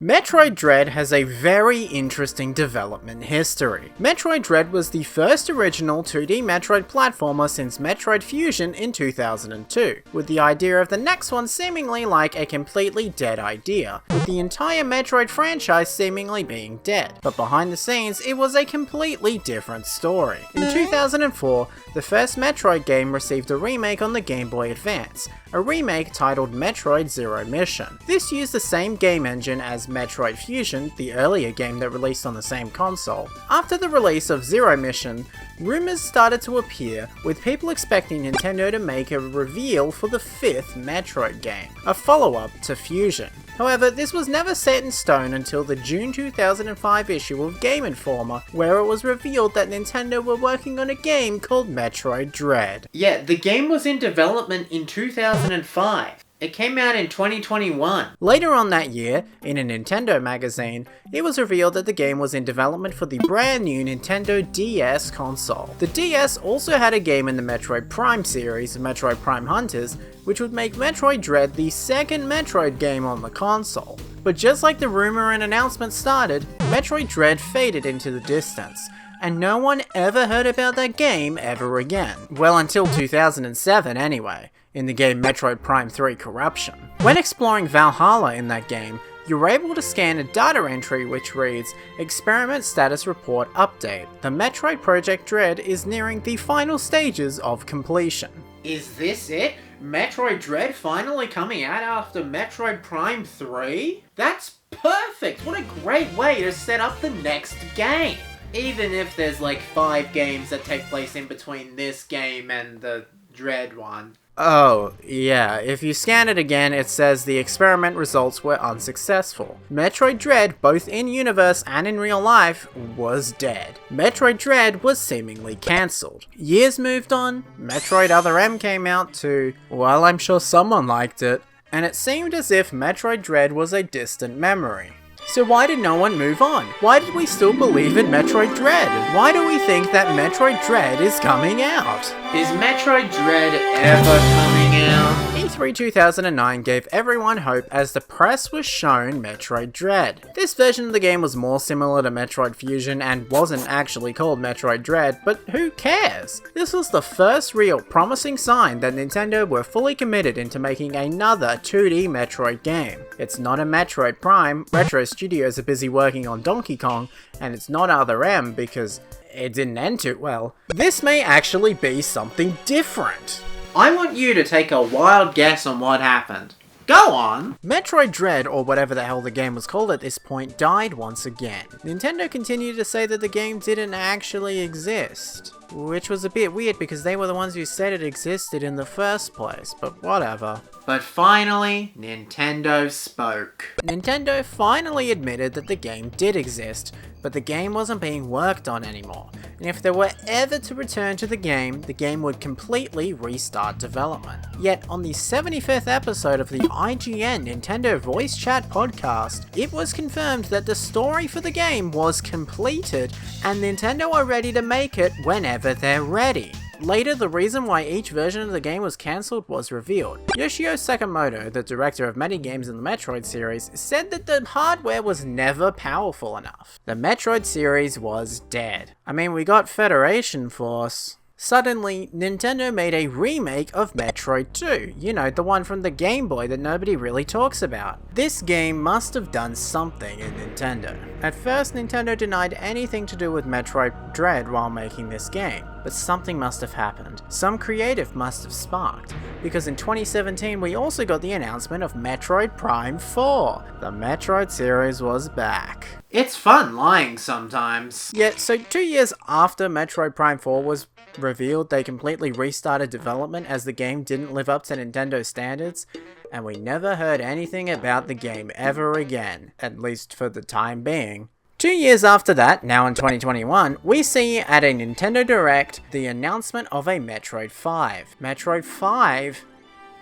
Metroid Dread has a very interesting development history. Metroid Dread was the first original 2D Metroid platformer since Metroid Fusion in 2002, with the idea of the next one seemingly like a completely dead idea, with the entire Metroid franchise seemingly being dead. But behind the scenes, it was a completely different story. In 2004, the first Metroid game received a remake on the Game Boy Advance, a remake titled Metroid Zero Mission. This used the same game engine as Metroid Fusion, the earlier game that released on the same console. After the release of Zero Mission, rumors started to appear, with people expecting Nintendo to make a reveal for the fifth Metroid game, a follow-up to Fusion. However, this was never set in stone until the June 2005 issue of Game Informer, where it was revealed that Nintendo were working on a game called Metroid Dread. Yeah, the game was in development in 2005. It came out in 2021. Later on that year, in a Nintendo magazine, it was revealed that the game was in development for the brand new Nintendo DS console. The DS also had a game in the Metroid Prime series, Metroid Prime Hunters, which would make Metroid Dread the second Metroid game on the console. But just like the rumor and announcement started, Metroid Dread faded into the distance, and no one ever heard about that game ever again. Well, until 2007 anyway, in the game Metroid Prime 3 Corruption. When exploring Valhalla in that game, you're able to scan a data entry which reads, Experiment Status Report Update. The Metroid Project Dread is nearing the final stages of completion. Is this it? Metroid Dread finally coming out after Metroid Prime 3? That's perfect! What a great way to set up the next game! Even if there's like 5 games that take place in between this game and the Dread one. Oh, yeah, if you scan it again, it says the experiment results were unsuccessful. Metroid Dread, both in universe and in real life, was dead. Metroid Dread was seemingly cancelled. Years moved on, Metroid Other M came out too. Well, I'm sure someone liked it, and it seemed as if Metroid Dread was a distant memory. So why did no one move on? Why did we still believe in Metroid Dread? Why do we think that Metroid Dread is coming out? Is Metroid Dread ever coming out? E3 2009 gave everyone hope as the press was shown Metroid Dread. This version of the game was more similar to Metroid Fusion and wasn't actually called Metroid Dread, but who cares? This was the first real promising sign that Nintendo were fully committed into making another 2D Metroid game. It's not a Metroid Prime, Retro Studios are busy working on Donkey Kong, and it's not Other M because it didn't end too well. This may actually be something different. I want you to take a wild guess on what happened. Go on! Metroid Dread, or whatever the hell the game was called at this point, died once again. Nintendo continued to say that the game didn't actually exist, which was a bit weird because they were the ones who said it existed in the first place, but whatever. But finally, Nintendo spoke. Nintendo finally admitted that the game did exist, but the game wasn't being worked on anymore, and if they were ever to return to the game would completely restart development. Yet on the 75th episode of the IGN Nintendo Voice Chat podcast, it was confirmed that the story for the game was completed, and Nintendo are ready to make it whenever they're ready. Later, the reason why each version of the game was cancelled was revealed. Yoshio Sakamoto, the director of many games in the Metroid series, said that the hardware was never powerful enough. The Metroid series was dead. I mean, we got Federation Force. Suddenly, Nintendo made a remake of Metroid 2, you know, the one from the Game Boy that nobody really talks about. This game must have done something in Nintendo. At first, Nintendo denied anything to do with Metroid Dread while making this game, but something must have happened. Some creative must have sparked, because in 2017 we also got the announcement of Metroid Prime 4. The Metroid series was back. It's fun lying sometimes. Yeah, so 2 years after Metroid Prime 4 was revealed, they completely restarted development as the game didn't live up to Nintendo standards, and we never heard anything about the game ever again, at least for the time being. 2 years after that, now in 2021, we see at a Nintendo Direct the announcement of a Metroid 5. Metroid 5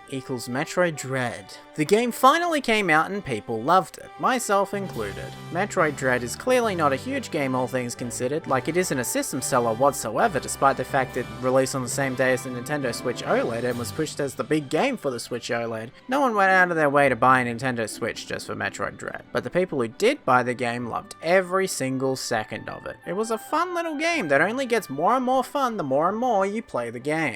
equals Metroid Dread. The game finally came out and people loved it, myself included. Metroid Dread is clearly not a huge game all things considered, like it isn't a system seller whatsoever despite the fact it released on the same day as the Nintendo Switch OLED and was pushed as the big game for the Switch OLED. No one went out of their way to buy a Nintendo Switch just for Metroid Dread, but the people who did buy the game loved every single second of it. It was a fun little game that only gets more and more fun the more and more you play the game.